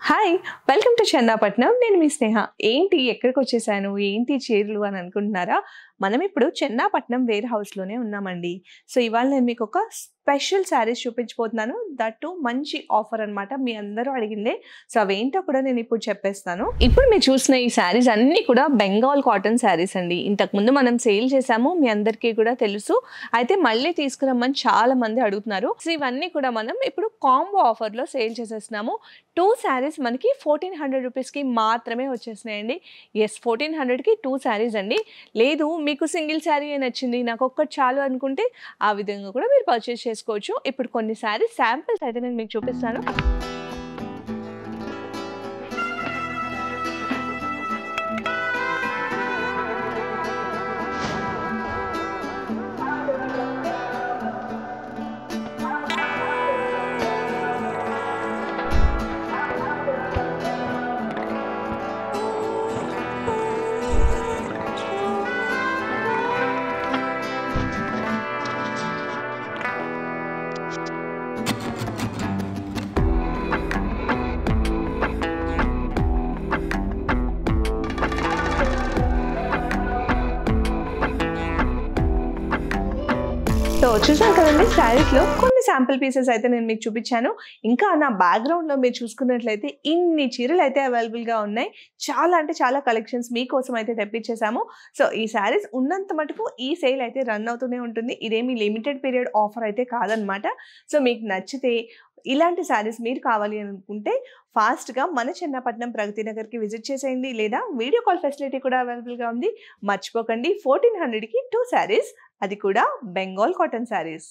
Hi! Welcome to చందాపట్నం. నేను మీ స్నేహ. ఏంటి ఎక్కడికొచ్చేసాను? ఏంటి చీరలు అని అనుకుంటున్నారా? మనం ఇప్పుడు చందాపట్నం వేర్ హౌస్‌లోనే ఉన్నామండి. సో, ఇవాళ నేను మీకొక స్పెషల్ శారీస్ చూపించబోతున్నాను. దట్ టూ మంచి ఆఫర్ అనమాట. మీ అందరూ అడిగిందే. సో, అవేంటో కూడా నేను ఇప్పుడు చెప్పేస్తాను. ఇప్పుడు మీరు చూసిన ఈ శారీస్ అన్నీ కూడా బెంగాల్ కాటన్ శారీస్ అండి. ఇంతకుముందు మనం సేల్ చేసాము. మీ అందరికీ కూడా తెలుసు. అయితే మళ్ళీ తీసుకురమ్మని చాలా మంది అడుగుతున్నారు. సో, ఇవన్నీ కూడా మనం ఇప్పుడు కాంబో ఆఫర్‌లో సేల్ చేసేస్తున్నాము. 2 శారీస్ మనకి 1400 రూపీస్‌కి మాత్రమే వచ్చేసినాయండి. యెస్, 1400కి 2 శారీస్ అండి. లేదు మీకు సింగిల్ శారీయే నచ్చింది, నాకొక్కటి చాలు అనుకుంటే ఆ విధంగా కూడా మీరు పర్చేస్ చేసుకోవచ్చు. ఇప్పుడు కొన్ని శారీస్ శాంపిల్స్ అయితే నేను మీకు చూపిస్తాను. సో చూసారు కదండి, శారీస్లో కొన్ని శాంపిల్ పీసెస్ అయితే నేను మీకు చూపించాను. ఇంకా నా బ్యాక్గ్రౌండ్లో మీరు చూసుకున్నట్లయితే ఇన్ని చీరలు అయితే అవైలబుల్గా ఉన్నాయి. చాలా అంటే చాలా కలెక్షన్స్ మీకోసం అయితే తెప్పించేసాము. సో ఈ శారీస్ ఉన్నంత మటుకు ఈ సేల్ అయితే రన్ అవుతూనే ఉంటుంది. ఇదేమి లిమిటెడ్ పీరియడ్ ఆఫర్ అయితే కాదనమాట. సో మీకు నచ్చితే ఇలాంటి శారీస్ మీరు కావాలి అనుకుంటే ఫాస్ట్గా మన చన్నపట్నం ప్రగతి నగర్కి విజిట్ చేసేయండి, లేదా వీడియో కాల్ ఫెసిలిటీ కూడా అవైలబుల్గా ఉంది. మర్చిపోకండి, 1400కి 2 శారీస్, అది కూడా బెంగాల్ కాటన్ శారీస్.